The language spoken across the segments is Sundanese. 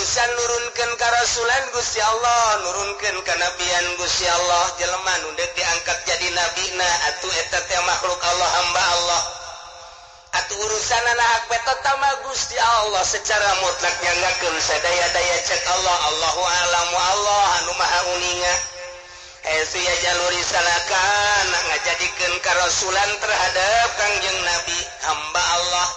urusan nurunkeun ka rasulan Gusti Allah nurunkeun kanabian Gusti Allah jelema nu deuk diangkat jadi nabina atuh eta teh makhluk Allah hamba Allah atuh urusanna hak betota mah Gusti Allah secara mutlak nyanggakeun sadaya-daya cek Allah Allahu a'lam wa Allah anu maha uninga esu ya jalur risalakan ngajadikeun karasulan terhadap Kangjeng Nabi hamba Allah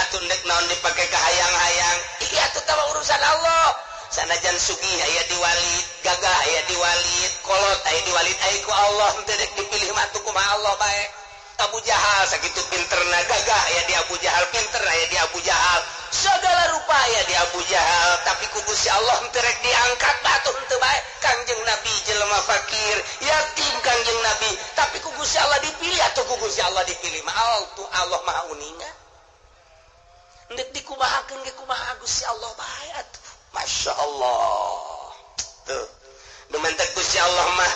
atuh dek naon dipake ka hayang-hayang atuh tah urusan Allah sanajan sugih aya diwalid gagah aya diwalid kolot aya diwalid aya ku Allah teu dek dipilih mah atuh kumaha Allah bae Abu Jahal sakitu pinterna gagah aya di Abu Jahal pinter aya di Abu Jahal segala rupa aya di Abu Jahal tapi ku Gusti Allah teu rek diangkat batuh teu bae Kangjeng Nabi jelema fakir yatim Kangjeng Nabi tapi ku Gusti Allah dipilih atuh ku Gusti Allah dipilih mah Allah maha uninga ndek dikumahakeun ge kumaha Gusti Allah bae atuh Masya Allah tuh dumantek Gusti Allah mah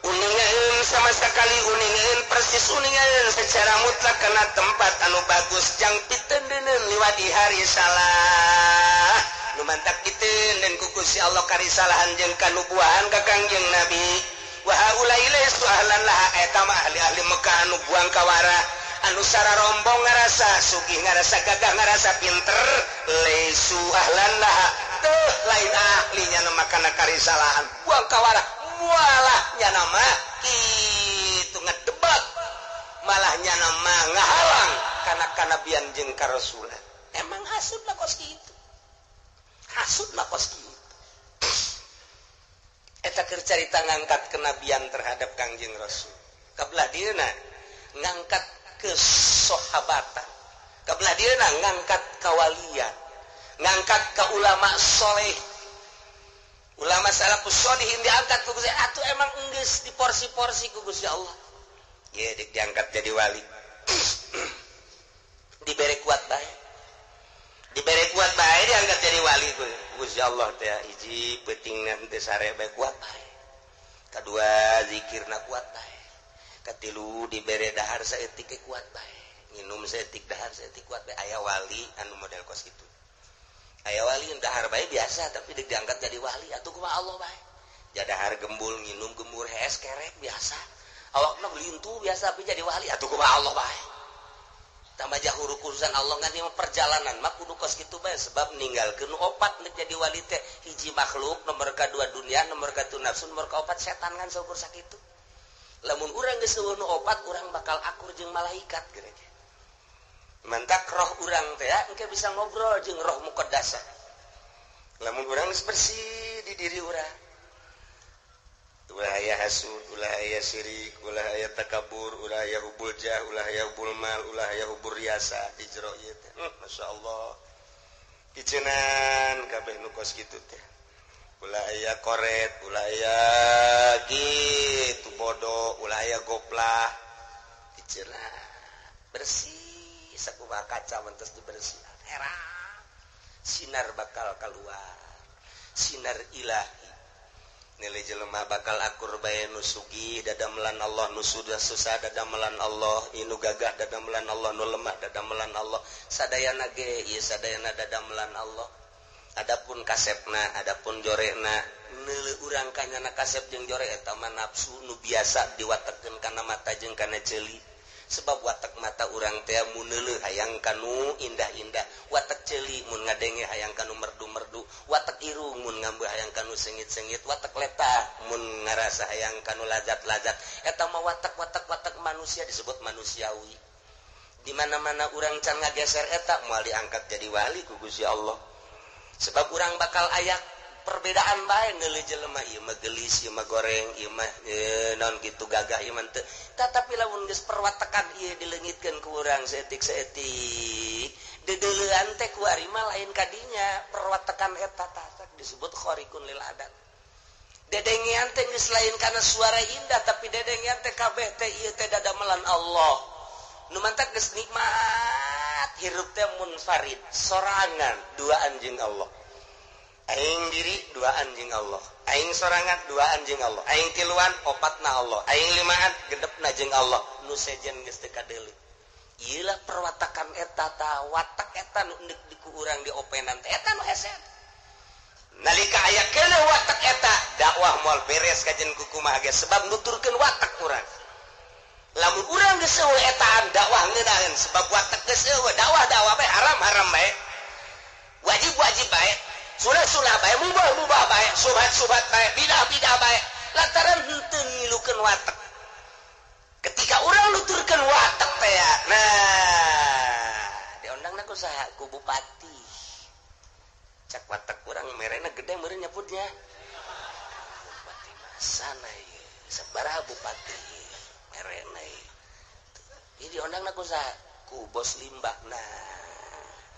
uningaeun sama sekali uningaeun persis uningaeun secara mutlak kana tempat anu bagus jang piteundeun liwat di hari salah nu mantak piteun dan ku Gusti Allah karisalahan jeung kanubuahan ka Kangjeng Nabi wa haula ilaihi ahlan laha eta mah ahli-ahli Mekah anu buang kawara anu sararombong ngarasa sugih ngarasa gagah ngarasa pinter laisu ahlan laha teuh lain ahlinya nama kana karisalahan buang kawara mualah nyana mah kitu ngedebak malah nyana mah ngahalang kana kanabian jeung karasulan emang hasudna kos kitu hasudna kos kitu eta keur carita ngangkat kenabian terhadap Kangjeng Rasul kabelah dieuna ngangkat kesahabatan kabelah dieuna ngangkat kawalian ngangkat ka ulama soleh ulama salafus sholihin diangkat ku Gusti atuh emang geus diporsi-porsi ku Gusti Allah ye dik diangkat jadi wali dibere kuat bae diangkat jadi wali ku Gusti Allah teh hiji peutingna teu sare bae kuat bae kadua zikirna kuat bae katilu dibere dahar saeutik kuat bae nginum saeutik dahar saeutik kuat bae aya wali anu model kos kitu aya wali dahar bae biasa tapi diangkat jadi wali atuh kumaha Allah bae jadahar gembul nginum gembur hees kerek biasa awakna melintu biasa tapi jadi wali atuh kumaha Allah bae tambah jauh urusan Allah ngan ieu perjalanan mah kudu kos kitu bae sebab ninggalkeun opat nek jadi wali teh hiji makhluk nomor kadua dunia nomor katu nafsu nomor kaopat setan ngan saukur sakitu lamun urang geus eueuh nu opat urang bakal akur jeung malaikat geureuh mantak roh urang teh engke bisa ngobrol jeung roh muqaddasah lamun urang geus bersih di diri urang ulah aya hasud ulah aya syirik ulah aya takabur ulah aya hubul jah ulah aya hubul mal ulah aya hubur riasa di jero ieu teh masyaallah piceunan kabeh nu kos kitu teh ulah aya koret ulah aya kitu bodoh ulah aya goplah piceunah bersih sakumaha kaca mentos dibersihan herang sinar bakal keluar sinar ilahi nilai jelema bakal akur bae nu sugih dadamelan Allah nu sudah susah dadamelan Allah inu gagah dadamelan Allah nu lemah dadamelan Allah sadayana ge ieu sadayana dadamelan Allah adapun kasepna adapun jorena neuleuh urang kanyana kasep jeung jore eta mah nafsu nu biasa diwatekeun kana mata jeung kana ceuli sebab watak mata urang teh mun neuleuh hayang kanu indah-indah watak ceuli mun ngadenge hayang kanu merdu-merdu watak irung mun ngambeul hayang kanu sengit-sengit watak letah mun ngarasa hayang kanu lazat-lazat eta mah watak manusia disebut manusiawi di mana-mana urang can ngageser eta moal diangkat jadi wali ku Gusti Allah sebab urang bakal aya perbedaan bae neuleuh jelema ieu mah gelis ieu mah goreng ieu mah naon kitu gagah ieu mah teu tetapi lamun geus perwatakan ieu dileungitkeun ku urang saeutik-saeutik dedeuleuan teh ku ari mah lain kadinya perwatakan eta tah disebut khariqun lil adat dedengean teh geus lain kana suara indah tapi dedengean teh kabeh teh ieu teh dadamelan Allah nu mantak geus nikmat hirup teh munfarid sorangan duaan jeung Allah aing diri duaan jeung Allah aing sorangan duaan jeung Allah aing tiluan opatna Allah aing limaan gedepna jeung Allah nu sejen geus teu kadeuleu iyalah perwatakan eta watak eta nu diku urang di openan teh eta nu hese nalika aya keneh watak eta dakwah moal beres kajen kumaha ge sebab nuturkeun watak urang lamun urang geus eueuh etaan dakwah ngeunaheun sebab watak geus eueuh dakwah bae haram bae wajib bae sunah bae mubah bae subhat bae bidah bae lantaran henteu ngilukeun watak ketika urang nuturkeun watak teh nah diondangna ku saha ku bupati cak watak urang merena gede meureun nyebutnya bupati sana ieu sabaraha bupati merena ieu ieu diondangna ku saha ku bos limbah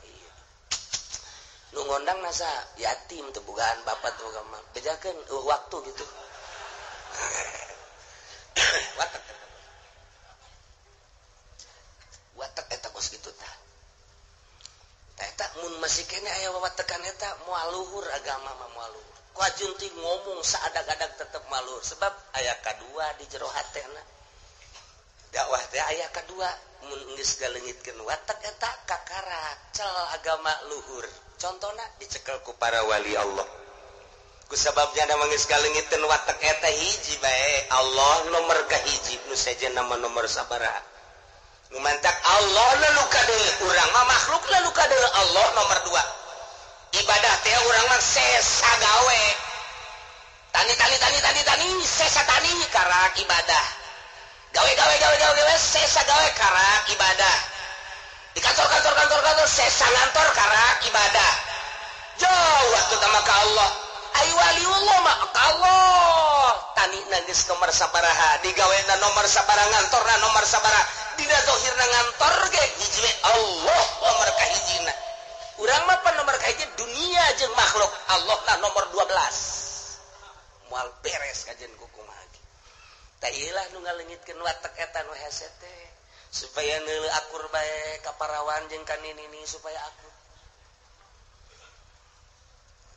ieu nu ngondangna saha yatim teu bogaan bapak teu bogaan mah bejakeun waktu gitu watak eta kos kitu tah eta mun masih kene aya wawatekan eta moal luhur agama mah moal luhur ku ajun teh ngomong saadag-adag tetep moal luhur sebab aya kadua di jero hatena dakwah teh aya kadua mun geus galeungitkeun watak eta kakarak cel agama luhur contona dicekel ku para wali Allah ku sababnya da geus galeungitkeun watak eta hiji bae Allah nomor kahiji nu sejenna nomor sabaraha ngumantak Allah lalu kadeuleu urang mah makhluk lalu kadeuleu Allah nomor 2 ibadah teh urang mah sesa gawe tani sesa tani karak ibadah gawe sesa gawe karak ibadah di kantor sesa ngantor karak ibadah jauh waktu sama ka Allah ai waliullah mah ka Allah tani geus nomor sabaraha digawena nomor sabaraha ngantorna nomor sabaraha dina zahirna ngantor ge hiji we Allah nomor kahijina urang mah pan nomor kahiji dunia jeung makhluk Allah lah nomor 12 moal beres kajen kumaha ge tah ieu lah nu ngaleungitkeun watak eta nu hese teh supaya neuleuh akur bae ka parawan jeung ka nini supaya akur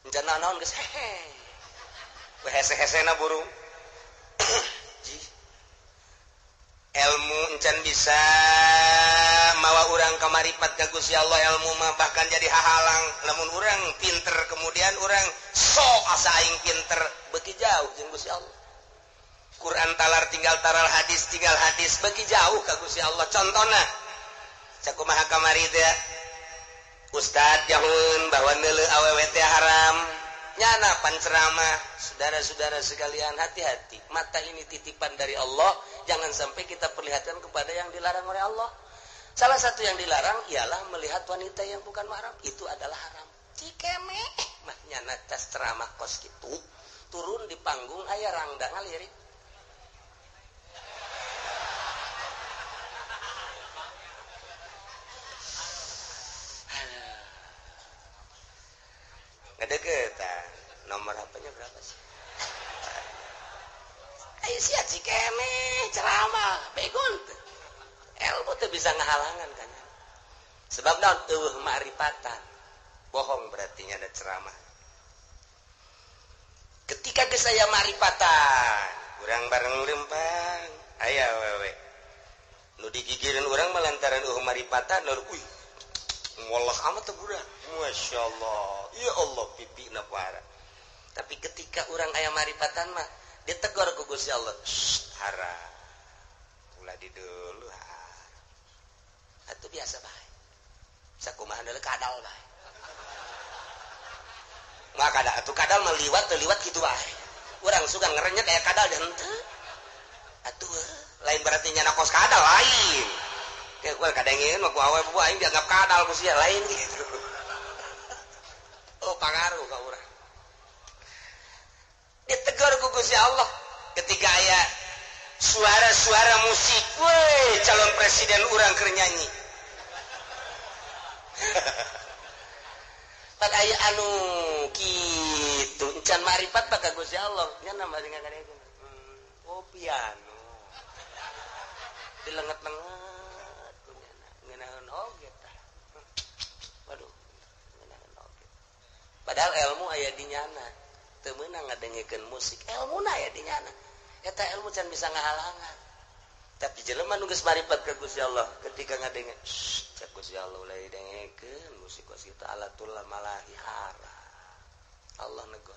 encan naon geus hehe we hese-hesena burung ilmu encan bisa mawa urang ka maripat ka Gusti Allah ilmu mah bahkan jadi hahalang lamun urang pinter kemudian urang sok asa aing pinter beuki jauh jeung Gusti Allah Quran talar tinggal taral hadis beuki jauh ka Gusti Allah contona sakumaha kamari teh ustad jahun bahwa neuleuh awewe teh haram nyana panceramah saudara-saudara sekalian hati-hati mata ini titipan dari Allah jangan sampai kita perlihatkan kepada yang dilarang oleh Allah salah satu yang dilarang ialah melihat wanita yang bukan mahram itu adalah haram cikeme mah nyana tas ceramah kos kitu turun di panggung aya rangda ngalirik ngedeketan nomor HP-nya berapa sih? Ayo sia cikeme ceramah begon ilmu teu bisa ngahalangan kan sebab naon eueuh ma'rifatan bohong berarti nya ada ceramah ketika geus aya ma'rifatan urang bareng lempang aya wewe nu digigireun urang mah lantaran eueuh ma'rifatan lalu wallah amat teh budak masyaallah ya Allah pipina parah tapi ketika urang aya maripatan mah ditegor ku Gusti Allah haram ulah di deuleu atuh biasa bae sakumaha deuleu kadal bae mah kada atuh kadal mah liwat teu liwat kitu bae urang suka ngerenyet aya kadal dan henteu atuh lain berarti nyana kos kadal lain kayak gue kadangin mah ku awe bu aing dianggap kadal ku sia lain gitu oh pangaruh ka urang ditegur ku Gusti Allah ketika aya suara-suara musik we calon presiden urang keur nyanyi pada aya anu kitu encan marifat ka Gusti Allah nya nama dengan kadang oh piano dilenget-lenget padahal ilmu aya di nyana teu meunang ngadengikeun musik ilmuna aya di nyana eta ilmu can bisa ngahalangan tapi jelema nu geus maripat ka Gusti Allah ketika ngadengen cek Gusti Allah ulah dengekeun musik kita alatul malahi hara Allah negur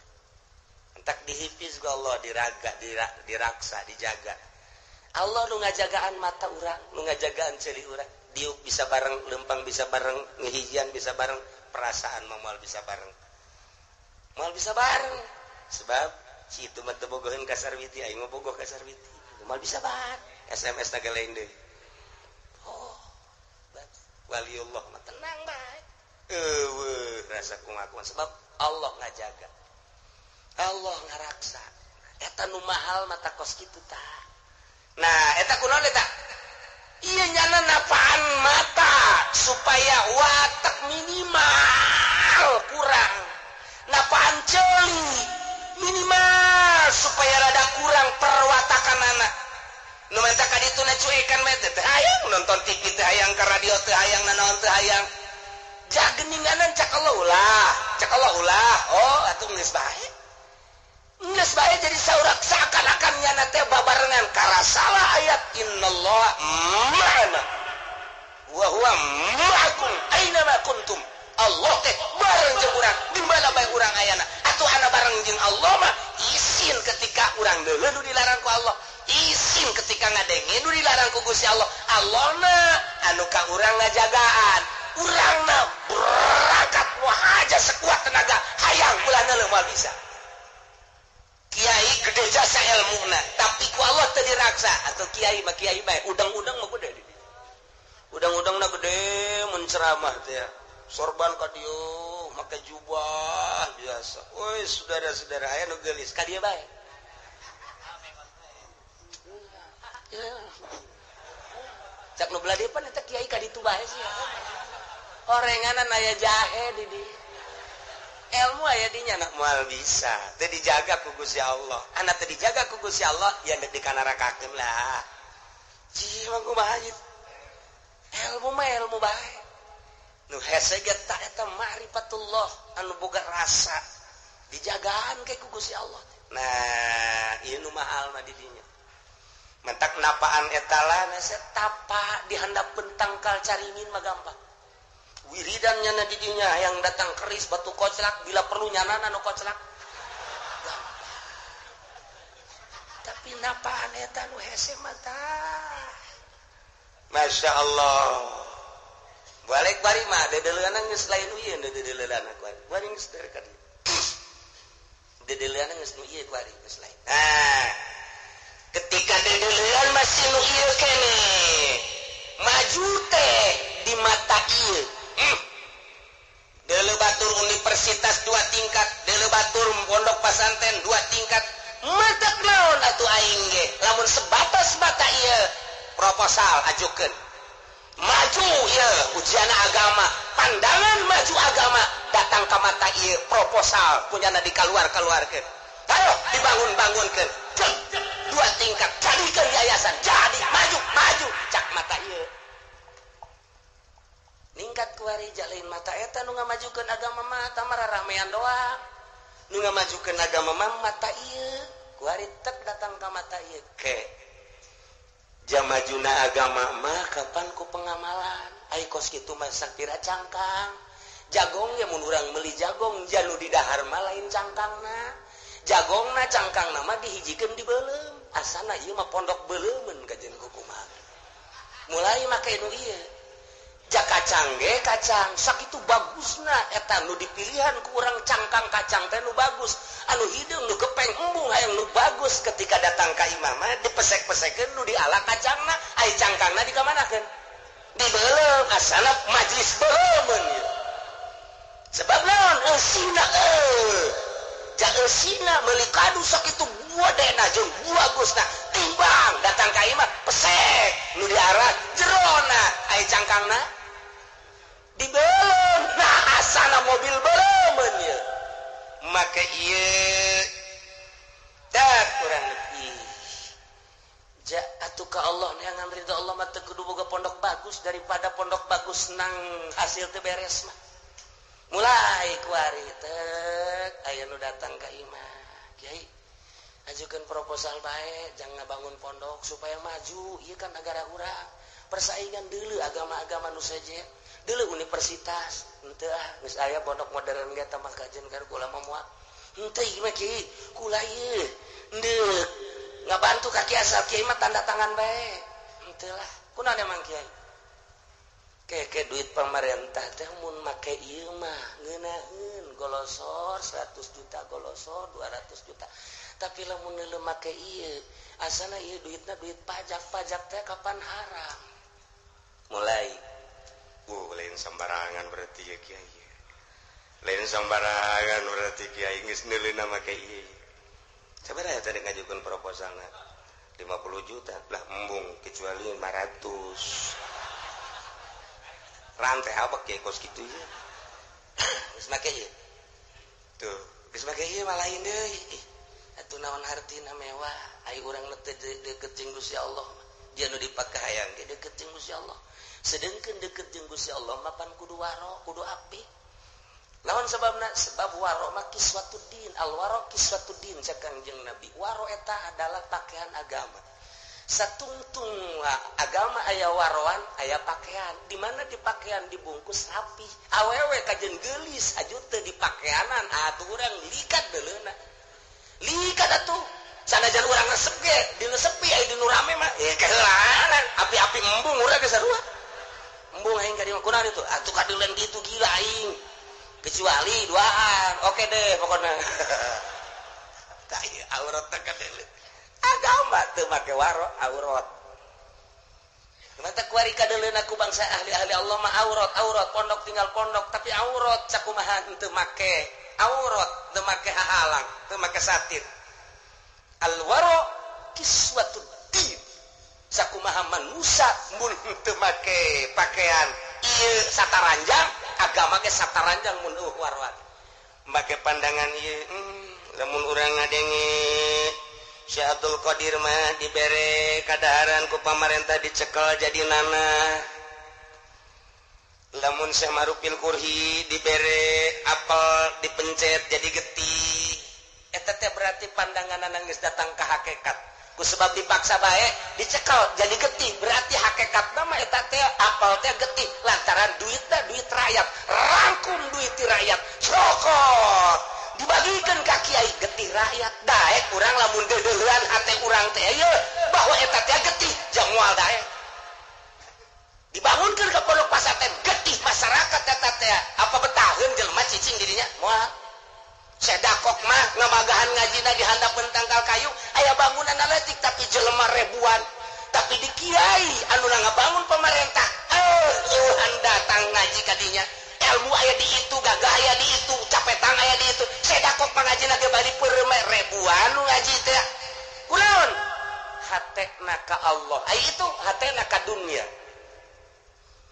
entak dihipiz ku Allah diraga diraksa dijaga Allah nu ngajagaan mata urang nu ngajagaan ceuli urang diuk bisa bareng lempang bisa bareng ngehijian bisa bareng perasaan moal bisa bareng sebab si itu mah teu bogoheun ka sarwiti aing mah bogoh ka sarwiti moal bisa bareng SMS na galain deh. Oh, waliullah mah tenang bae. Rasa pengakuan sebab Allah ngajaga. Allah ngaraksa. Eta nu mahal mata kos kitu tah. Nah, eta kunaon eta? Ieu nyana napaan mata supaya watak minimal kurang. Napaan ceuli minimal supaya rada kurang perwatakanana. Nu menta ka ditu na cuekan mah teh hayang nonton TV teh hayang ka radio teh hayang nanaon teh hayang jageninganan cak Allah ulah oh atuh geus bae jadi saurak seakan-akan nyana teh babarengan karasalah ayat innallaha ma'ana wa huwa ma'akum aina ma kuntum Allah teh bareng jeung urang di mana bae urang ayana atuh ana bareng jeung Allah mah isin ketika urang deuleu nu dilarang ku Allah isin ketika ngadengen nu dilarang ku Gusti Allah Allahna anu ka urang ngajagaan urangna berangkat wahaja sekuat tenaga hayang ulah neuleuh moal bisa kiai gede jasa ilmuna tapi ku Allah teu diraksa atau kiai mah kiai bae udang-udang mah gede udang-udangna gede mun ceramah teh ya sorban ka dieu make jubah biasa woi saudara-saudara aya nu geulis ka dieu bae cak nu beladepan eta kiai ka ditu bae sih orenganan aya jahe di dieu ilmu aya dinya nak moal bisa teu dijaga ku Gusti Allah anak teu dijaga ku Gusti Allah ya deuk dikanarakakeun lah cih mah kumaha ilmu mah ilmu bae nu hese geta eta ma'rifatullah anu boga rasa dijagaan ke ku Gusti Allah nah ieu nu mahal mah di dinya mentak napaan etalana setapa dihandapkeun tangkal caringin mah gampang wiridan nyana di dinya yang datang keris batu koclak bila perlu nyanana nu koclak tapi napaan eta nu hese mah tah Masya Allah balik bari mah dedeleuna geus lain nu ieu dedeleuna ku bari geus der ka dieu dedeleuna geus nu ieu ku bari geus lain nah ketika dedeleun masih nu ieu kene maju teh di mata ieu deuleu batur universitas 2 tingkat deuleu batur pondok pesantren 2 tingkat matak naon atuh aing ge lamun sebatas mata ieu proposal ajukeun maju ieu ujian agama pandangan maju agama datang ka mata ieu proposal punyana dikaluar-kaluarkeun ayo dibangun-bangunkeun 2 tingkat jadikeun yayasan jadi maju cak mata ieu ningkat kuari jalain mata eta nu ngamajukeun agama mah tah ramean doang nu ngamajukeun agama mah mata ieu kuari tek datang ka mata ieu ke jamajuna agama mah kapan ku pengamalan ai kos kitu mah sapira cangkang jagong ge mun urang meuli jagong janu di dahar mah lain cangkangna jagongna cangkangna mah dihijikeun di beuleum asana ieu mah pondok beuleumeun kajen kukumaha mulai make nu ieu jak kacang ge kacang sakitu bagusna eta nu dipilihan ku urang cangkang kacang teh nu bagus anu hideung nu gepeng embung hayang nu bagus ketika datang ka imam mah dipesek-pesekeun nu diala kacangna ai cangkangna dikamanakeun di beuleum asana majlis beuleumeun sebab naon eusina jak eusina meuli kadu sakitu buadena jeung bagusna timbang datang ka imam pesek nu diarah jerona ai cangkangna di beuleum nah asana mobil beuleumeun ieu make ieu dak urang ih ja atuh ka Allah neangan ridho Allah mah teu kudu boga pondok bagus daripada pondok bagus nang hasil teu beres mah mulai kuari teuk aya nu datang ka imam kiai ajukan proposal baik, jangan bangun pondok supaya maju. Iya kan negara urang. Persaingan dulu agama-agama nu saja. Dulu universitas, henteu geus aya pondok modern ge tah mah kajen karo kula moal. Henteu ieu mah kieu, kula ieu. Henteu ngabantu ka kiai asal kiai mah tanda tangan bae. Henteu lah. Kunaon emang kiai? Ke duit pemerintah teh mun make ieu mah ngeunaheun golosor 100 juta golosor 200 juta. Tapi lamun neuleuh make ieu, asana ieu duitna duit pajak teh kapan haram. Mulai lain sembarangan berarti ya kiai. Lain sembarangan berarti kiai geus neuleuhna make ieu. Sabaraha tadi ngajukeun proposalna? 50 juta. Lah embung kecuali 500. Rantai apa kiai kos kitu ya. Geus make ieu. Tuh, geus make ieu malah lain deui. Atuh naon hartina mewah, ai urang teh deukeut jeung Gusti Allah. Dia nu dipake hayang ge deukeut jeung Gusti Allah. Sedengkeun deukeut jeung Gusti Allah mapan kudu waro, kudu apik. Lawan sebabna sebab waro mah kiswatuddin, al-waro kiswatuddin cak Kangjeng Nabi. Waro eta adalah pakaian agama. Satungtung agama aya waroan, aya pakaian. Di mana di pakaian dibungkus rapi. Awewe kajen geulis aju teu di pakaianan, atuh urang likat deuleuna. Likat atuh. Sanajan urang resep ge, dinu sepi aya dinu rame mah keheulanan. Api-api embung urang ge sarua. Embung aing ka dieu kunaon itu? Atuh kadeuleun kitu gila aing. Kecuali duaan. Oke deh pokona. Tah ieu aurat teh kadeuleun. Agama teu make waro aurat. Mata kuari kadeuleun aku bangsa ahli-ahli Allah mah aurat pondok tinggal pondok tapi aurat sakumaha teu make aurat teu make hahalang teu make satir. Al-waro kiswatuddin. Sakumaha manusia mun teu make pakaian ieu sataranjang agama ge sataranjang mun waroan. Make pandangan ieu lamun urang ngadenge Syekh Abdul Qadir mah dibere kadaharan ku pamarentah dicekel jadi nana. Lamun Syekh Marupil Kurhi dibere apel dipencet jadi getih. Eta teh berarti pandanganna geus datang ka hakikat. Ku sebab dipaksa bae dicekel jadi getih, berarti hakikatna mah eta teh apel teh getih lantaran duitna duit rakyat. Rangkum duit ti rakyat. Cokot dibagikan ka kiai getih rakyat daek urang lamun deuleuhan hate urang teh ieu bahwa eta teh getih jang moal daek dibangunkeun ka pondok pesantren getih masyarakat eta teh apa betaheun jelema cicing dirinya moal sedakok mah ngamagahan ngajina di handapeun tangkal kayu aya bangunan aletik tapi jelema ribuan tapi di kiai anu ngabangun pemerintah datang ngaji ka dinya ilmu aya di itu, gagah aya di itu, capetang aya di itu. Sedakok pangajina ge bari peureum ribuan nu ngaji teh. Kunaon? Hatena ka Allah. Ai itu hatena ka dunya.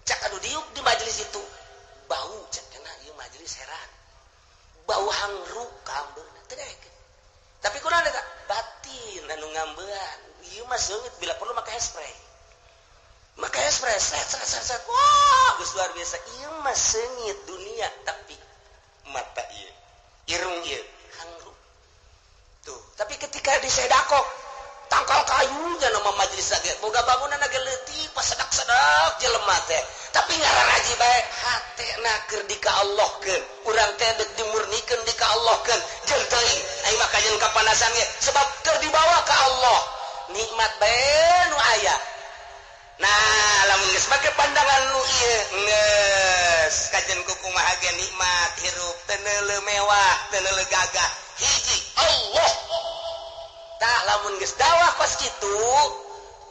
Cak anu diuk di majelis itu bau cak kana ieu majelis heran. Bau hangruk ka ambeurna teu daek. Tapi kunaon eta? Batin anu ngambean. Ieu mah seungit bila perlu make spray. Maka espresso set wah geus luar biasa ieu mah seungit dunia tapi mata ieu irung ieu hangruk tuh tapi ketika di sedakok tangkal kayu nya nama majelis lagi boga bangunan lagi leutik pasedak-sedak jelema teh tapi ngararaji bae hatena keur di ka Allahkeun urang teh deuk dimurnikeun di ka Allahkeun jeung teuing ai mah kajen kapanasan ge sebab keur dibawa ka Allah nikmat bae nu aya. Nah, lamun geus make pandangan nu ieu geus kajen ku kumaha ge nikmat hirup teu neuleuh mewah, teu neuleuh gagah. Hiji Allah. Tah lamun geus dawah kos kitu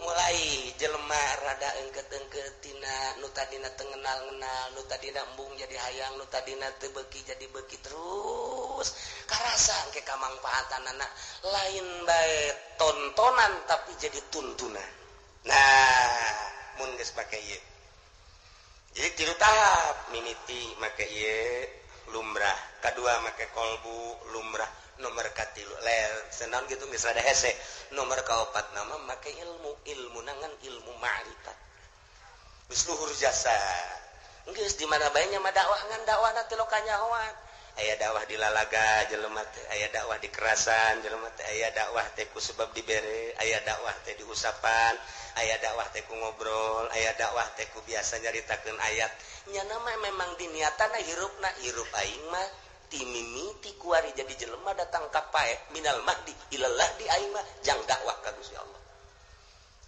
mulai jelema rada engkeut-engkeut tina nu tadina teu ngenal-ngenal, nu tadina embung jadi hayang, nu tadina teu beuki jadi beuki terus karasa engke kamangpaatanana lain bae tontonan tapi jadi tuntunan. Nah, mun geus make ieu. Jadi tilu tahap, mimiti make ieu lumrah, kadua make kolbu lumrah, nomor katilu lel senaon kitu geus rada hese. Nomor kaopat nama make ilmu nangan ilmu ma'rifat. Geus luhur jasa. Geus di mana bae nya mah dakwah ngan dakwahna teh lo kanyahoan. aya dakwah di lalaga jelema teh aya dakwah di kerasan jelema teh aya dakwah teh ku sebab dibere aya dakwah teh di usapan aya dakwah teh ku ngobrol aya dakwah teh ku biasa nyaritakeun ayat nya nama memang diniatana hirupna hirup aing mah timimiti kuari jadi jelema datang ka pae minal mahdi ilallah di aing mah jang dakwah ka Gusti Allah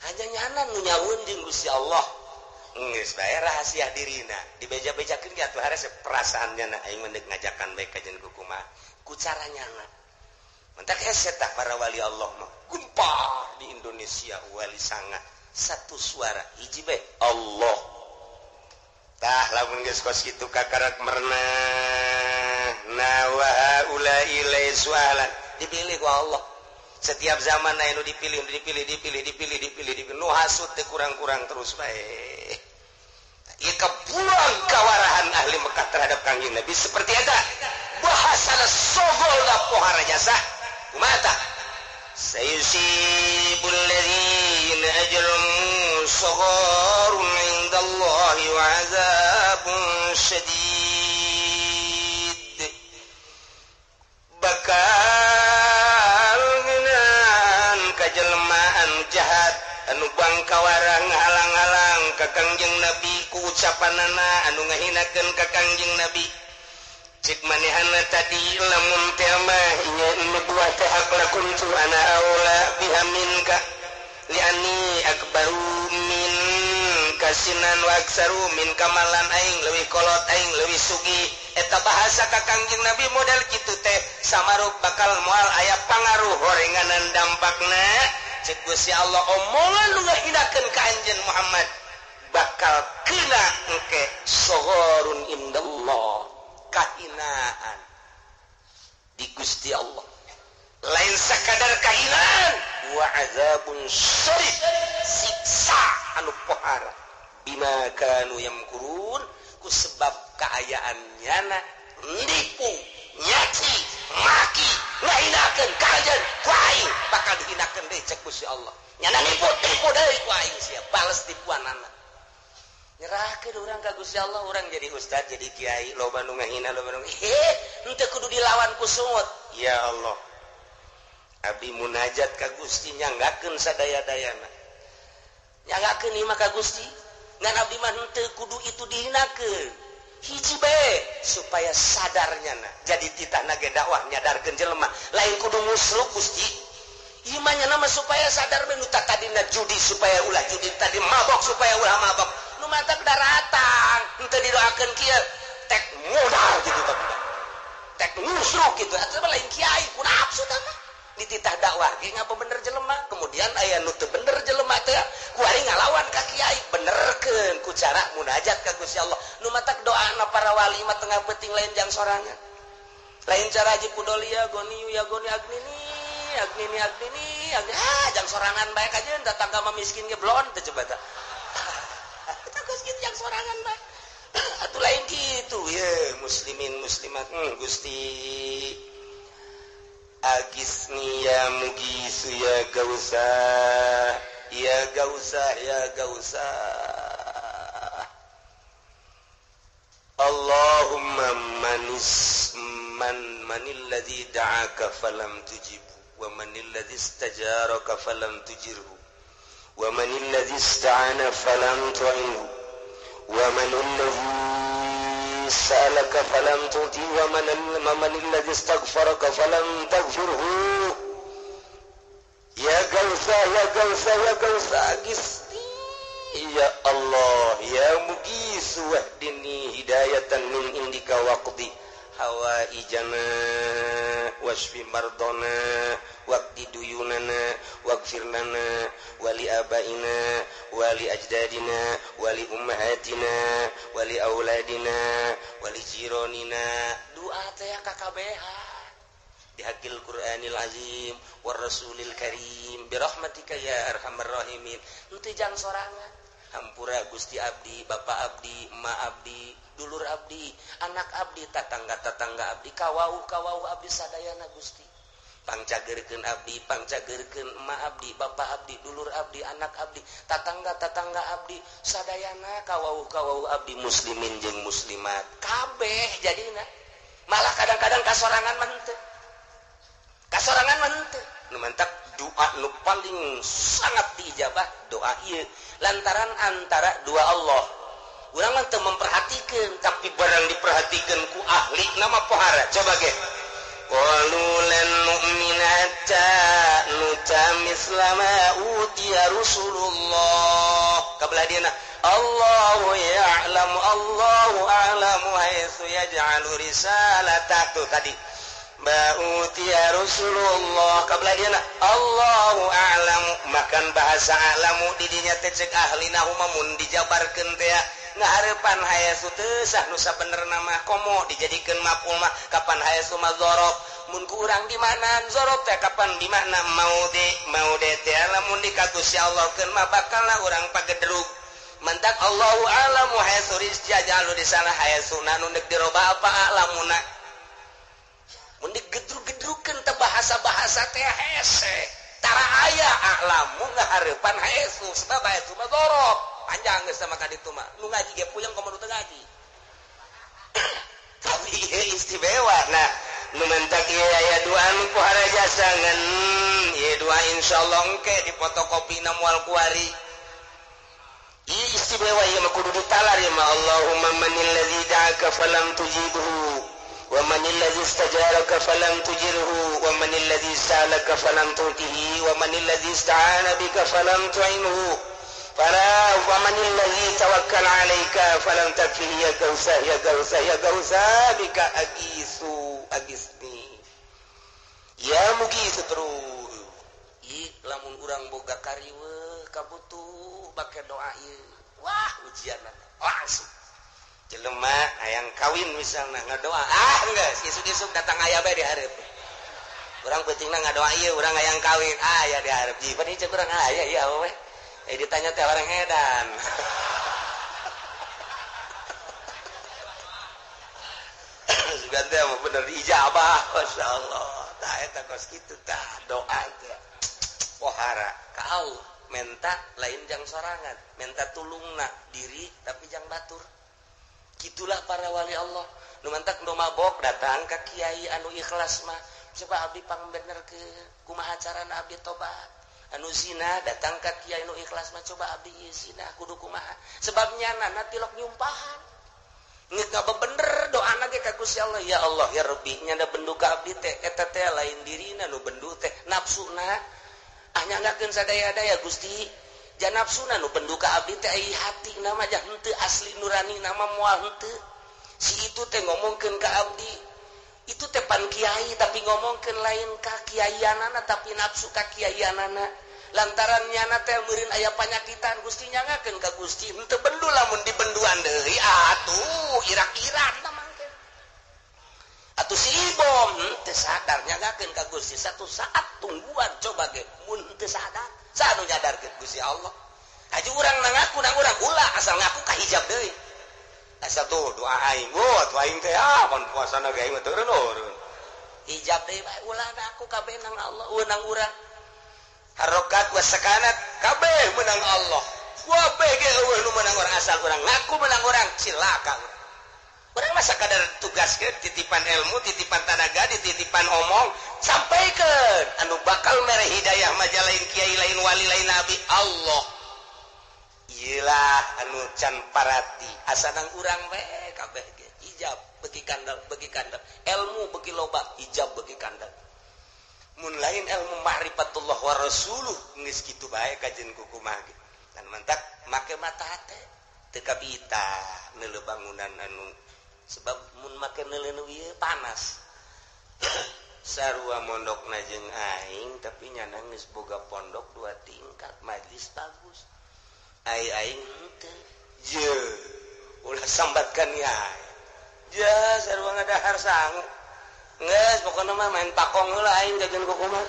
hanya nyana nu nyaun jeung Gusti Allah geus bae rahasia dirina dibeja-bejakeun ge atuh hares perasaannya na aing mendek ngajakan bae ka jeung kumaha ku caranya na mentak hese tah para wali Allah mah gumpar di Indonesia wali sanga satu suara hiji bae Allah tah lamun geus kos kitu kakarak merna nawa ulai sualan dipilih ku Allah setiap zaman anu dipilih nu hasud teh kurang-kurang terus bae ieu kabuang kawarahan ahli Mekah terhadap Kangjeng Nabi seperti eta bahasana sogolna pohara jasa kumaha tah sayusibul ladzina ajrum sagharun indallahi wa azabun syadid bakal ngeunaan kajelmaan jahat anu bangkawarang halang-halang ka Kangjeng Nabi ku ucapanana anu ngahinakeun ka Kangjeng Nabi cik manehana tadi lamun teh mah nya nubuah teh aklakun tu ana aula biha minka liani akbaru min kasinan wa aksaru min kamalan aing leuwih kolot aing leuwih sugih eta bahasa ka Kangjeng Nabi model kitu teh samaruk bakal moal aya pangaruh horenganan dampakna cek Gusti Allah omongan nu ngahinakeun ka anjeun Muhammad bakal kena engke soghorun indallah kahinaan di Gusti Allah lain sakadar kahinaan wa azabun syadid siksa anu pohara bima kanu yamkurun ku sebab kaayaannya nipu nyaci maki ngahinakeun kajen ku aing bakal dihinakeun deui cek Gusti Allah nyana nipu deui ku aing sia bales tipuanana nyerahkeun urang ka Gusti Allah urang jadi ustad jadi kiai loba nu ngahina loba nu henteu kudu dilawan ku sungut ya Allah abdi munajat ka Gusti nyanggakeun sadaya-dayana nyanggakeun ieu mah ka Gusti ngan abdi mah henteu kudu itu dihinakeun hiji bae supaya sadarnya na jadi titahna ge dakwah nyadarkeun jelema lain kudu musluk Gusti ieu mah nya mah supaya sadar bae nu tadina judi supaya ulah judi tadi mabok supaya ulah mabok nu mantap daratang henteu didoakeun kieu tek modal gitu tapi tek nusruk gitu atuh lain kiai ku nafsu tah dititah dakwah ge ngapa bener jelema kemudian aya nu teu bener jelema teh ku ari ngalawan ka kiai benerkeun ku cara munajat ka Gusti Allah nu matak doana para wali mah tengah penting lain jang sorangan lain cara haji kudolia goni ya goni agnini jang sorangan bae aja datang ka miskin ge blon teh coba tah eta geus kitu jang sorangan bae atuh lain kitu ye muslimin muslimat Gusti agisni ya mugisu ya gausa ya gausa ya gausa Allahumma manil ladzi da'aka falam tujib wa manil ladzi istajaraka falam tujirhu wa manil ladzi ista'ana falam tu'inhu wa manil ladzi سألك فلم تؤتي ومن الذي استغفرك فلم تغفره يا غوثا يا غوثا يا غوثا أغثني يا الله يا مغيث واهدني هداية من عندك واقضي حوائجنا واشف مرضنا واقض ديوننا واغفر لنا ولآبائنا ولأجدادنا ولأمهاتنا ولأولادنا ولجيراننا doa teh kakabeha di hakil Qur'anil Azim war Rasulil Karim bi rahmatika ya arhamar rahimin henteu jang sorangan hampura Gusti abdi bapak abdi emak abdi dulur abdi anak abdi tatangga abdi kawauh abdi sadayana Gusti pangcageurkeun abdi pangcageurkeun emak abdi bapak abdi dulur abdi anak abdi tatangga abdi sadayana kawauh abdi muslimin jeung muslimat kabeh jadina malah kadang-kadang kasorangan mantep nu mantap doa nu paling sangat diijabah doa ieu lantaran antara dua Allah urang mah teu memperhatikeun tapi barang diperhatikeun ku ahli nama pohara coba ge qalu lan nu'mina hatta nuta mislama utiya Rasulullah kabelah dieuna Allahu a'lamu haitsu yaj'alu risalatahu tadi ba'utiya Rasulullah kabelah dieuna Allahu a'lamu makan bahasa a'lamu di dinya teh ceuk ahlina mun dijabarkeun teh ngahareupan hayasu teu sah nu sabenerna mah komo dijadikeun maf'ul mah kapan hayasu mah dzarab mun ku urang di mana dzarab teh kapan di mana maude teh lamun dikagusi Allah keun mah bakalna urang pagedrug mentak Allahu a'lamu hayasu rizjalu di sana hayasu nu neuk diroba apa a'lamuna mun digedrug-gedrugkeun teh bahasa-bahasa teh hese tara aya a'lamu ngahareupan hayasu sebab hayasu mah dzarab panjang geus sama kaditu mah nu ngaji ge puyeng komo teu ngaji tapi istimewa nah nu mentak ieu aya doa nu pohara jasangan ieu doa insyaallah engke di fotokopina moal kuari ieu istimewa ieu mah kudu ditalar ya mah Allahumma manil ladzi da'aka falam tujibhu wa manil ladzi istajaraka falam tujirhu wa manil ladzi salaka falam tutihi wa manil ladzi ista'ana bika falam tu'inhu fala wa manil ladzi tawakkal 'alaika falam takfihi ya gausa bika agisni ya mugisu terus lamun urang boga kariweuh kabutuh bake doa ieu wah ujianna langsung jelema hayang kawin misalna ngadoa geus isuk-isuk datang aya bae di hareup urang pentingna ngadoa ieu urang hayang kawin aya di hareup jiban ieu urang aya ya we ditanya teh orang edan juga teh mah bener diijabah masyaallah tah eta kos kitu tah doa teh pohara ka Allah menta lain jang sorangan menta tulungna diri tapi jang batur gitulah para wali Allah nu mantak nu mabok datang ka kiai anu ikhlas mah coba abdi pangbenerkeun kumaha carana abdi tobat anu zina datang ka kiai nu ikhlas mah coba abdi ieu zina kudu kumaha sebabnya nana tilok nyumpahan ngeuk ngabebener doana ge ka Gusti Allah ya Allah ya Rabbi nya da bendu ka abdi teh eta teh lain dirina nu bendu teh nafsuna nyanggakeun sadaya-daya Gusti jan nafsuna nu bendu ka abdi teh ai hati nama jah henteu asli nurani nama moal henteu si itu teh ngomongkeun ka abdi itu teh pan kiai tapi ngomongkeun lain ka kiaianana tapi nafsu ka kiaianana lantaran nyana teh meureun aya panyakitan Gusti nyangakeun ka Gusti henteu bendu lamun dibenduan deui atuh irak-irak mangke atuh si ibom teu sadar nyangakeun ka Gusti satu saat tungguan coba ge mun teu sadar saha nu nyadarkeun Gusti Allah haji urang nangaku nang urang ulah asal ngaku ka hijab deui asal tuh doa aing tuh aing teh pan puasana ge aing mah teu reun hijab deui bae ulah aku kabeh nang Allah nang urang harokat wa sakanat kabeh menang Allah kabeh ge eueuh nu menang orang asal urang ngaku menang orang cilaka urang mah sakadar tugaskeun titipan ilmu titipan tanaga titipan omong sampaikeun anu bakal mere hidayah mah lain kiai lain wali lain nabi Allah iyalah anu can parati asanang urang bae kabeh ge hijab beuki kandel ilmu beuki loba hijab beuki kandel mun lain ilmu ma'rifatullah wa rasuluh geus kitu bae kajen kumaha ge dan mantak make mata hate teu kabita neuleuh bangunan anu sebab mun make neuleuh ieu panas sarua mondokna jeung aing tapi nyana geus boga pondok 2 tingkat majlis bagus aing henteu je ulah sambatkan ya sarua ngadahar sangu geus pokona mah main pakong heula aing jajan kumaha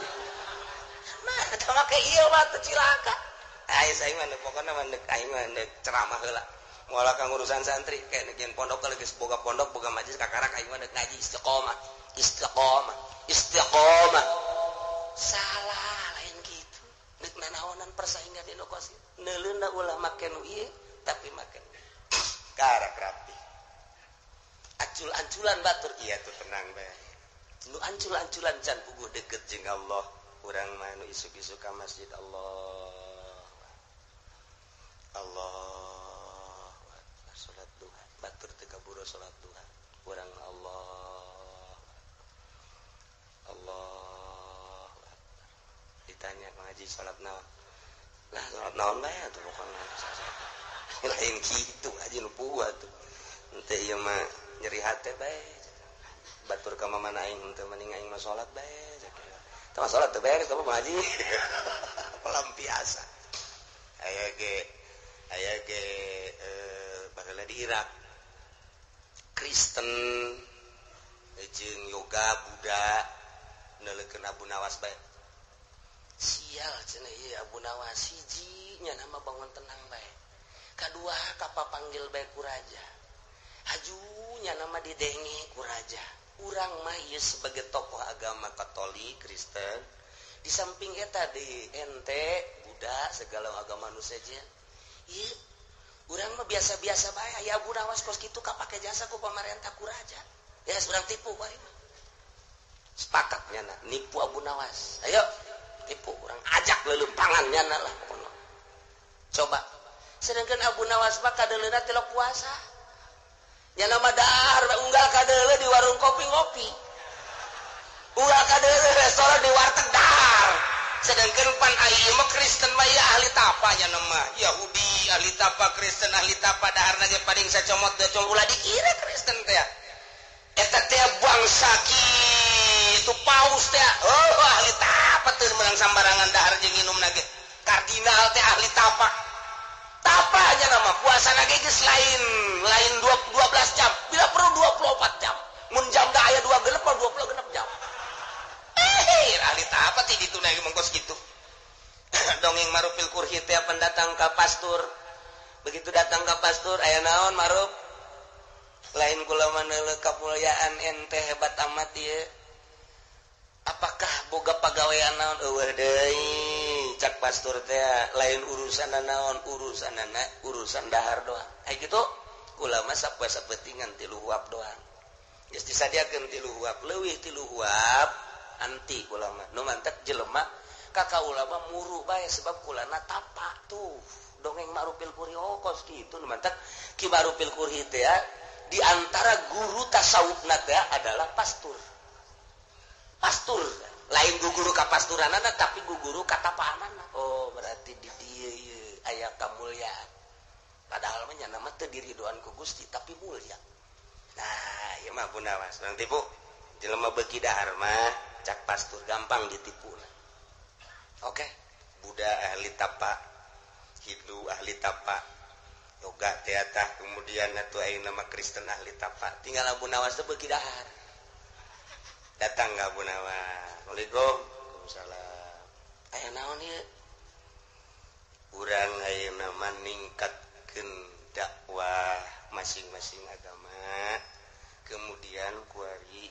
nah eta make ieu mah teu cilaka aing mah pokona mah aing mah ceramah heula moal ka ngurusan santri kayak neuk pondok kalau geus boga pondok boga majelis kakarak aing mah ngaji istiqomah salah lain gitu neuk nanaonan persaingan di kosi neuleuhna ulah make nu ieu tapi make karak rapi acu ancul-anculan batur iya tuh tenang bae nu ancul-anculan can puguh deket jeung Allah urang mah nu isuk-isuk ka masjid Allah salat duha batur teu kaburu salat duha urang Allah ditanya ngaji salat naon lah salat naon bae atuh pokona lain kitu aja nu puguh atuh teu ieu mah nyeri hate bae batur ka mamana aing teu mending aing mah salat bae tah salat teu beres tah ngaji pelampiasan aya ge baheula di Irak Kristen jeung yoga Buddha neuleukeun Abu Nawas bae sial cenah ieu Abu Nawas hiji nya nama bangun tenang bae kadua kapapanggil bae ku raja hajunya nama didengi ku raja urang mah ieu sebagai tokoh agama Katolik Kristen di samping eta di ente Buddha segala agama nu sejen ieu urang mah biasa-biasa bae aya Abu Nawas kos kitu kapake jasa ku pamarentah ku raja ya urang tipu bae sepakat nyana nipu Abu Nawas ayo tipu urang ajak leuleumpangan nyana lah pokona coba sedangkan Abu Nawas mah kadeleuna teh puasa nya nama dahar unggal kadeule di warung kopi ngopi unggal kadeule restoran di warteg dahar sedangkan pan ieu mah Kristen mah ya ahli tapa nya nama Yahudi ahli tapa Kristen ahli tapa daharna ge paling sacomot da com ulah dikira Kristen teh eta teh bangsa kitu paus teh oh ahli tapa teu meunang sambarangan dahar jeung nginumna ge kardinal teh ahli tapa nya nama puasana ge geus lain 12 jam bila perlu 24 jam mun jam da aya 2 genep 20 jam ahli tapa ti ditu na mengkos kitu dongeng marupil kurhi teh pendatang ka pastur begitu datang ka pastur aya naon marup lain kula maneuleuk kamulyaan ente hebat amat ieu apakah boga pagawean naon eueuh deui cak pastur teh lain urusan naon urusan dahar doang aya kitu kula mah sapoe sapentingan 3 huap doang geus disadiakeun 3 huap leuwih 3 huap anti kula mah nu mantep jelema ka ulama muru bae sebab kulana tapa tuh dongeng marupil kurhi kos kitu nu mantep ki marupil kurhi teh di antara guru tasawufna teh adalah pastur lain guru kapasturanana tapi guru katapaanana oh berarti di dieu aya kamulyaan padahal mah nya nama teu diridoan ku Gusti tapi mulya nah ieu mah Abu Nawas urang tipu jelema beuki dahar mah cak pastur gampang ditipuna oke Buddha ahli tapa Hindu ahli tapa yoga teatah kemudian atuh aya nama Kristen ahli tapa tinggal Abu Nawas teh beuki dahar datang ka Abu Nawas Assalamualaikum Waalaikumsalam aya naon ieu urang ayeuna mah ningkatkeun dakwah masing-masing agama kemudian kuari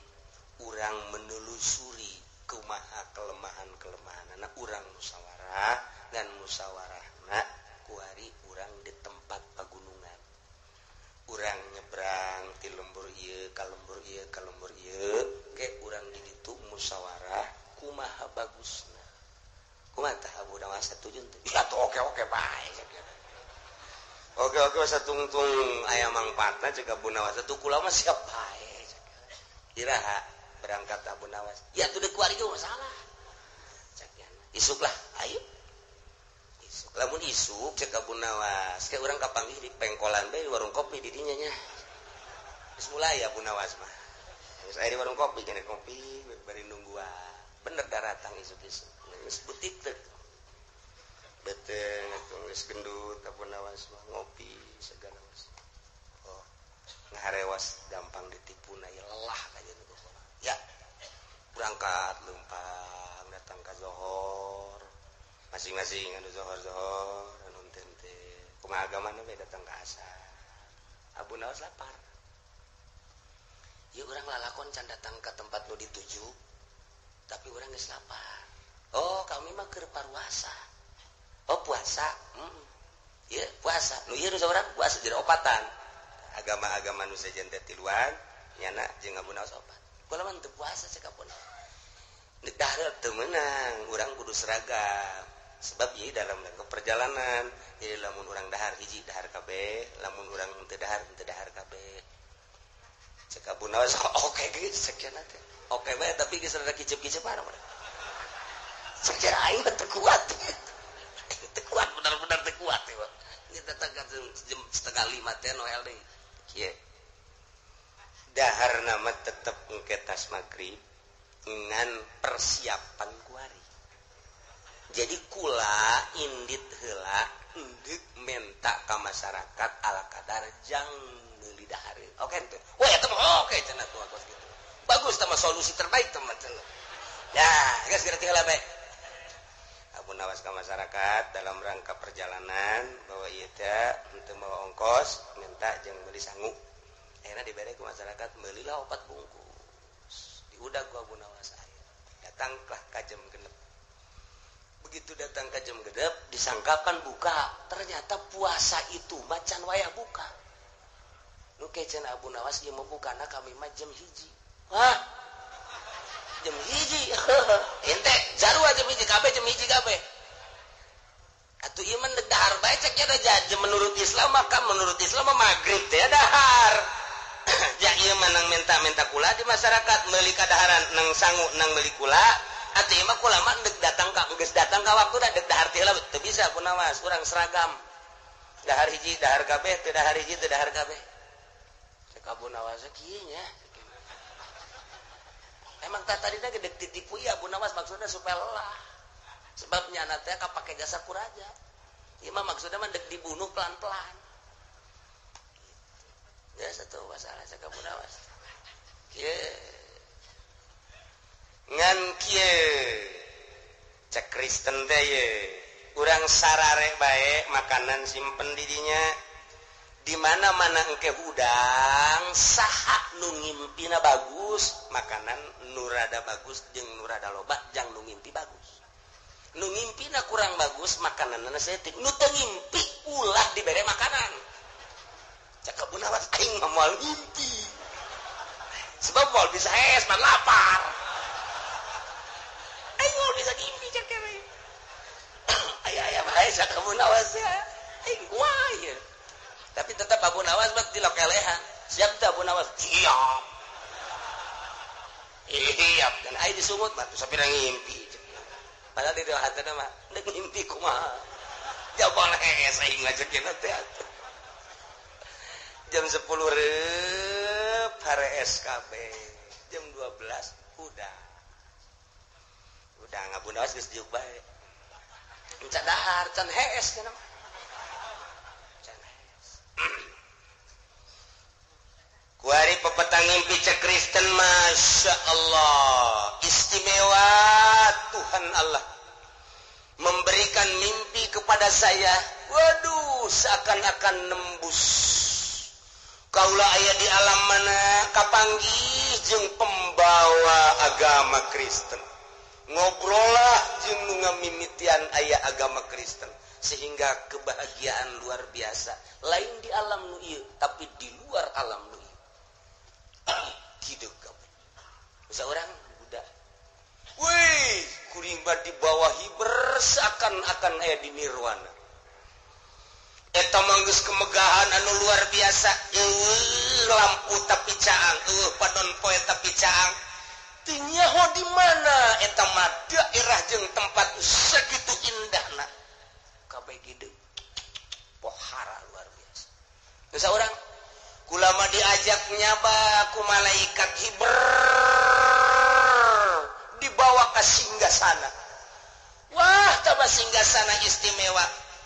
urang menelusuri kumaha kelemahan-kelemahanna urang musyawarah dan musyawarahna kuari urang di tempat pagunungan urang nyebrang ti lembur ieu ka lembur ieu ke urang di ditu musyawarah kumaha bagusna kumaha tah Abu Nawas setuju teh ya tuh oke bae oke satungtung aya mangpaatna ceuk Abu Nawas tuh kula mah siap bae iraha berangkat Abu Nawas ya tuh deuk kuari ge masalah isuk lah ayo isuk lamun isuk ceuk Abu Nawas ke urang kapanggih di pengkolan bae warung kopi di dinya nya geus mulai Abu Nawas mah geus aya di warung kopi kene kopi bari nungguan bener daratang isuk-isuk geus butik teh beteng geus gendut Abu Nawas mah ngopi segala macam oh ngaharewas gampang ditipuna ya lelah aja tuh ya berangkat lempang datang ke zohor masing-masing anu zohor anu tente kumaha agamana we datang ke asar Abu Nawas lapar ya urang lalakon can datang ke tempat nu dituju tapi urang geus lapar oh kami mah keur paruasa oh puasa ya puasa nu ieu urang puasa jadi opatan agama-agama nu sejen teh tiluan nyana jeung Abu Nawas opat kula mah teu puasa cek Abu Nawas deuk dahar teu meunang urang kudu seragam sebab ieu dalam perjalanan jadi lamun urang dahar hiji dahar kabeh lamun urang teu dahar kabeh cek Abu Nawas oke geus sakieu teh oke bae tapi geus rada kicep-kicepan cek aing teu kuat teu kuat benar-benar teu kuat ya kita tanggal jam 4:30 teh Noel deui kieu dahar nama tetep engke tas magrib ngan persiapan kuari jadi kula indit heula endek menta ka masyarakat ala kadar jang meuli dahar oke teh wah eta mah oke cenah tuh kos kitu bagus teh solusi terbaik teman cenah ya geus ngerti heula bae Abu Nawas ka masyarakat dalam rangka perjalanan bahwa ieu teh henteu mawa ongkos minta jeung meuli sangu akhirnya diberi ke masyarakat belilah 4 bungkus diudag ku Abu Nawas datanglah ka jam 6 begitu datang ke jam 6 disangkakan buka ternyata puasa itu macan wayah buka nu kecen Abu Nawas ieu mau bukana kami mah jam 1 hah jam 1 ente jarua jam 1 kabeh jam 1 kabeh atuh ieu mah dahar bae cek nya jam menurut Islam maka menurut Islam mah magrib teh dahar ya ieu mah nang minta kula di masyarakat meuli kadaharan nang sangu nang meuli kula atuh ieu mah kula mah deuk datang ka geus datang ka waktuna deuk dahar teh heula teu bisa Abu Nawas urang seragam dahar hiji dahar kabeh teu dahar hiji teu dahar kabeh cek Abu Nawas kieu nya emang tadina deuk ditipu ieu Abu Nawas maksudna supaya lelah sebab nyana teh kapake jasa kuraja ieu mah maksudna mah deuk dibunuh pelan-pelan ya satu masalah cek Abu Nawas kieu ngan kieu cek Kristen teh ye urang sarare bae makanan simpen di dinya di mana-mana engke hudang saha nu ngimpina bagus makanan nu rada bagus jeung nu rada loba jang nu ngimpi bagus nu ngimpina kurang bagus makananna setik nu teu ngimpi ulah dibere makanan cak Abu Nawas aing mah moal ngimpi sebab moal bisa es pan lapar aing moal bisa ngimpi cak we aya bae cak Abu Nawas ya aing kuah ya tapi tetap Abu Nawas mah dilokelehan siap teh Abu Nawas siap siap dan aing disungut mah tuh sapira ngimpi padahal di dalam hati mah deuk ngimpi kumaha jabal es aing ngajekeun teh jam 10 reup hare SKB jam 12 udah Abu Nawas geus diuk bae can dahar can hees kana can hees kuari pepetang ngimpi cek Kristen Masya Allah istimewa Tuhan Allah memberikan mimpi kepada saya waduh seakan-akan nembus kaula aya di alam mana kapanggih jeung pembawa agama Kristen ngobrolah jeung nu ngamimitian aya agama Kristen sehingga kebahagiaan luar biasa lain di alam nu ieu tapi di luar alam nu ieu kieu kabeh saurang budak wih kuring di bawah hiber seakan-akan aya di nirwana eta manggeus kemegahan anu luar biasa lampu tapi caang padon poe tapi caang teu nyaho di mana eta mah daerah jeung tempat sakitu indahna kabeh gede pohara luar biasa geus saurang kula mah diajak nyaba ku malaikat hiber dibawa ka singgasana wah tabah singgasana istimewa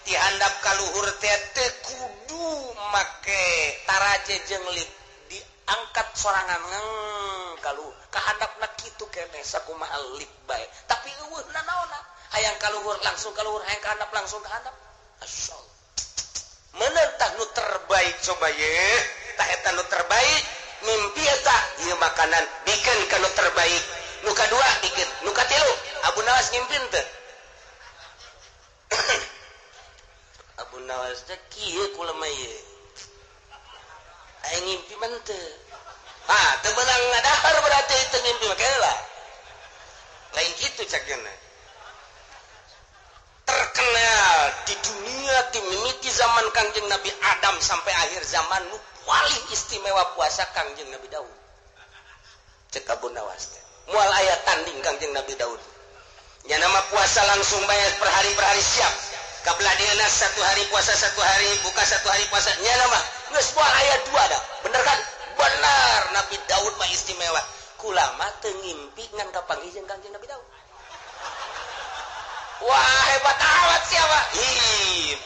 dihandap ka luhur teh teu kudu make taraje jeung lip diangkat sorangan kalu ka handapna kitu keneh sakumaha lip bae tapi eueuhna naonna hayang ka luhur langsung ka luhur hayang ka handap langsung ka handap masyaallah menentang nu terbaik coba ye tah eta nu terbaik mimpi eta ieu makanan bikin ka nu terbaik nu kadua bikin nu katilu Abu Nawas ngimpin teu Abu Nawas teh kieu kula mah ye aing ngimpi mah teu temenang ngadahar berarti itu ngimpi lah lain gitu caknya terkenal di dunia dimiliki zaman Kangjeng Nabi Adam sampai akhir zaman nu paling istimewa puasa Kangjeng Nabi Daud cek Abu Nawas mual ayat tanding Kangjeng Nabi Daud nya nama puasa langsung bayar per hari siap kabladiana satu hari puasa satu hari buka satu hari puasa nya nama geus mual ayat 2 dah bener kan benar Nabi Daud mah istimewa kulama teu ngimpi ngan kapanggihieun Kangjeng Nabi Daud. Wah hebat amat siapa?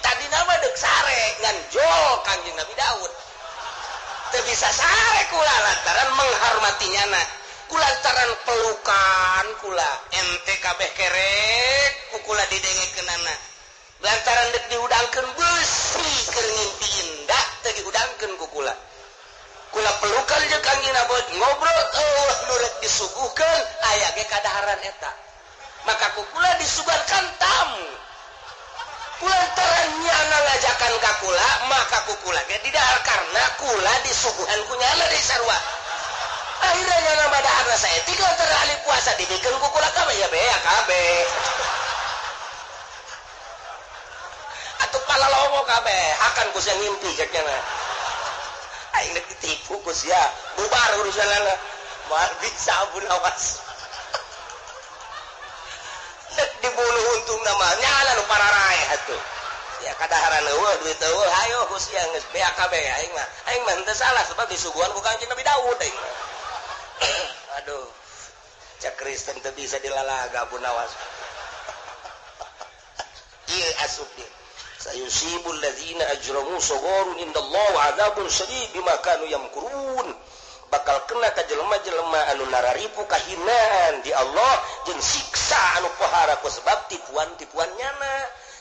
Tadi nama dek sare ngan jol Kangjeng Nabi Daud. Teu bisa sare kula lantaran menghormatinya na. Kulantaran pelukan kula ente kabeh kerek kula didengekeunana. Lantaran dek diudangkeun beusi keur ngimpi indah teu diudangkeun ku kula. Kula pelukan jeung Kangjeng Nabi ngobrol nu rek disuguhkeun aya ge kadaharan eta. Maka kukula disuguhkan tamu kulantaran nyana ngajakan ka kula maka kukula ge didahar karena kula disuguhan ku nyana di sarua akhirnya nyana madahar saya tiga antara ahli puasa dibikin kukula kabeh ya bea kabeh atuh palalomo kabeh akan ku sia ngimpi cek nyana aing rek ditipu ku sia bubar urusanna moal bisa Abu Nawas dibunuh untung nama nyala nu pararai atuh ya kadaharan eueuh duit eueuh hayo ku sia geus bea kabeh aing mah teu salah sebab disuguhan ku Kangjeng Nabi Daud aing mah aduh cak Kristen teu bisa dilalaga Abu Nawas ieu asup dia sayusibul ladzina ajramu sagharun indallahi wa adzabun syadid bima kanu yamkurun bakal kena ka jelema-jelema anu nararipu kahinaan di Allah jeung siksa anu pohara ku sebab tipuan-tipuannyana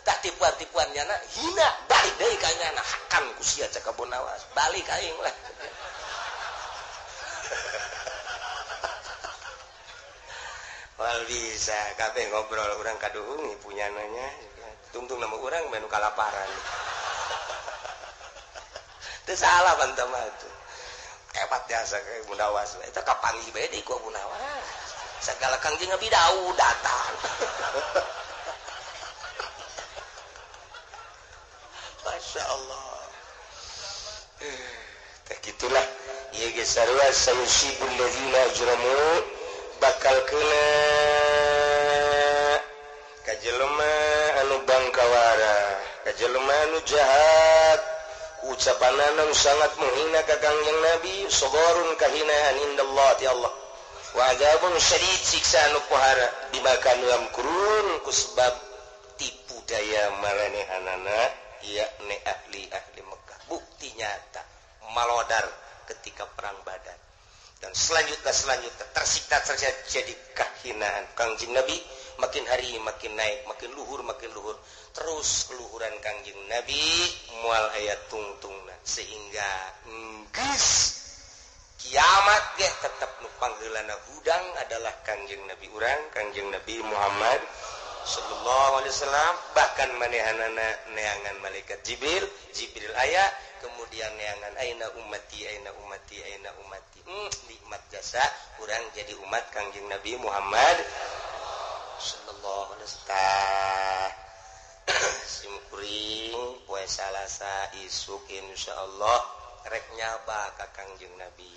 tah tipuan-tipuannyana hina balik deui ka nyana hakan ku sia cak Abu Nawas balik aing lah wal bisa kabeh ngobrol urang kaduhung punyana nya tungtung nama urang menu kalaparan teu salah bantah mah tuh hebat biasa kayak Abu Nawas itu kapanggih bae deui ku Abu Nawas segala Kangjeng Nabi Daud datang Masya Allah tak gitulah ieu ge sarua sayusibul ladzina ajramu bakal kena ka jelema anu bangkawara ka jelema anu jahat ucapanana sangat menghina ka Kangjeng Nabi sagharun kahinaan indallah ti Allah wa adzabun syadid siksa anu pohara bima kanu yamkurun ku sebab tipu daya maranehanana yakni ahli Mekah bukti nyata malodar ketika perang Badar dan selanjutnya tersikta jadi kahinaan Kangjeng Nabi makin hari makin naik makin luhur terus keluhuran Kangjeng Nabi mual aya tungtungna sehingga geus kiamat ge tetep nu panggeulana hudang adalah Kangjeng Nabi urang Kangjeng Nabi Muhammad sallallahu alaihi wasallam bahkan manehanana neangan malaikat Jibril aya kemudian neangan aina ummati nikmat jasa urang jadi umat Kangjeng Nabi Muhammad sallallahu alaihi wasallam simkuring poe Salasa isuk insyaallah rek nyaba ka Kangjeng Nabi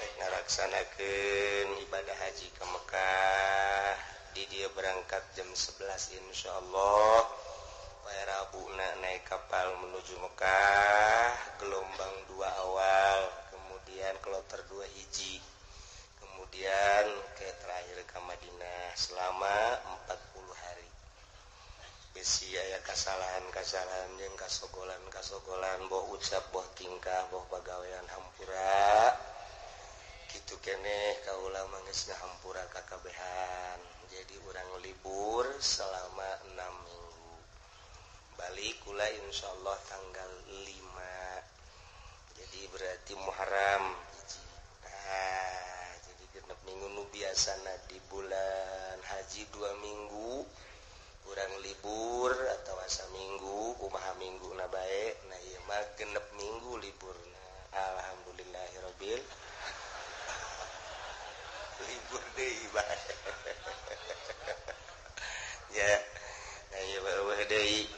rek ngaraksanakeun ibadah haji ke Mekah di dia berangkat jam 11 insyaallah poe Rabuna naik kapal menuju Mekah gelombang 2 awal kemudian kloter 2 hiji kemudian ke terakhir ke Madinah selama 40 hari besi aya kasalahan jeung kasogolan boh ucap boh tingkah boh pagawean hampura kitu keneh kaula geus ngahampura kakabehan jadi urang libur selama 6 minggu balik kula insyaallah tanggal 5 jadi berarti Muharram jadi genep minggu nu biasana di bulan haji 2 minggu kurang libur atau asa minggu kumaha minggu na bae nah ieu mah genep minggu liburna Alhamdulillahirabbil libur deui bae. Ya, ayo eueuh deui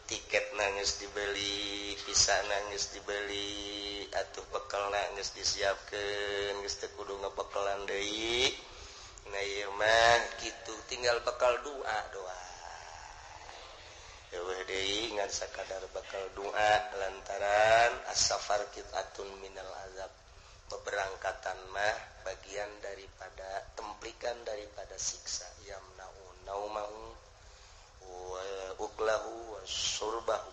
tiket geus dibeli, pisana geus dibeli, atuh bekelna geus disiapkeun, geus teu kudu ngabekelan deui. Nah ieu mah kitu tinggal bekal doa. Eueuh deui ngan sakadar bekal doa lantaran as-safar qit'atun minal azab. Beberangkatan mah bagian daripada templikan daripada siksa. Yamna'u naumahu wa uklahu wa surbahu.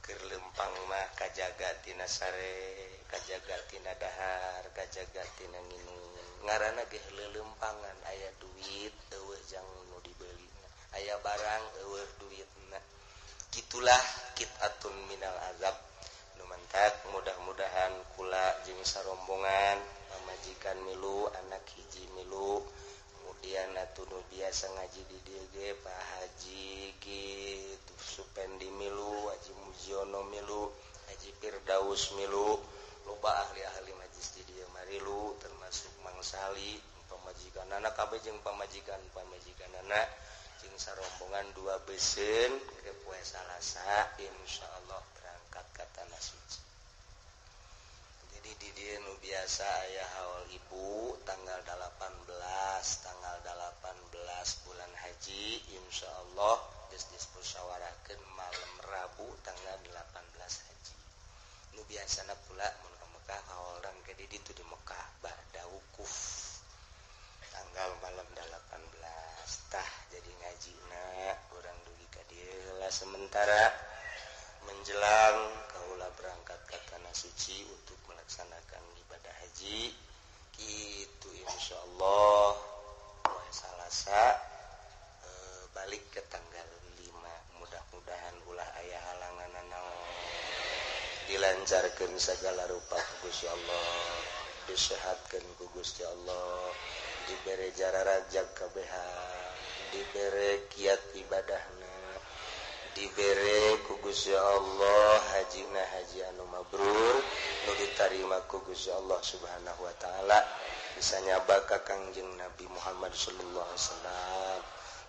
Keur leumpang mah kajaga tina sare, kajaga tina dahar, kajaga tina nginung. Ngaranna ge leuleumpangan, aya duit eueuh jang nu dibeulina, aya barang eueuh duitna. Kitulah qit'atun minal azab. Nu mantak mudah-mudahan kula jeung sarombongan pamajikan milu, anak hiji milu, kemudian atuh nu biasa ngaji di dieu ge Pak Haji kitu Supendi milu, Haji Mujiono milu, Haji Firdaus milu, loba ahli-ahli majlis di dieu marilu termasuk Mang Sali pamajikanana kabeh jeung pamajikan-pamajikanana jeung sarombongan 2 beuseun ke poe Salasa insyaallah berangkat ka tanah suci. Jadi di dieu nu biasa aya haul ibu tanggal 18 bulan haji insyaallah geus dimusyawarahkeun malam Rabu tanggal 18 haji. Nu biasana pula mun ka Mekah haolan ke di ditu di Mekah ba'da wukuf tanggal malam 18 tah jadi ngajina urang dugi ka dieu lah sementara menjelang kaula berangkat ke tanah suci untuk melaksanakan ibadah haji kitu insyaallah poe Salasa balik ke tanggal 5. Mudah-mudahan ulah aya halangan naon dilancarkeun sagala rupa ku Gusti Allah, disehatkeun ku Gusti Allah, dibere jararajak kabeha, dibere kiat ibadahna, dibere ku Gusti Allah hajina haji anu mabrur nu ditarima ku Gusti Allah Subhanahu wa taala, bisa nyaba ka Kangjeng Nabi Muhammad sallallahu alaihi wasallam.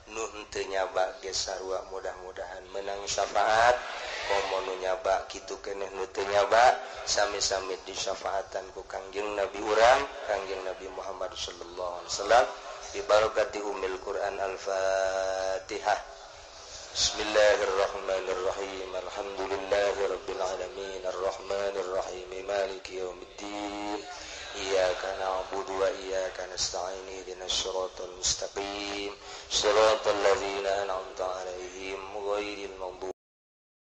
Nu henteu nyaba ge sarua mudah-mudahan menang syafaat, komo nu nyaba kitu keneh nu teu nyaba sami-sami disyafaatan ku Kangjeng Nabi urang Kangjeng Nabi Muhammad sallallahu alaihi wasallam bi barakati ummil Quran al-Fatihah. Bismillahirrahmanirrahim. Alhamdulillahirabbil alamin arrahmanir rahim maliki yaumiddin. Iyyaka na'budu wa iyyaka nasta'in ihdinas siratal mustaqim siratal ladzina an'amta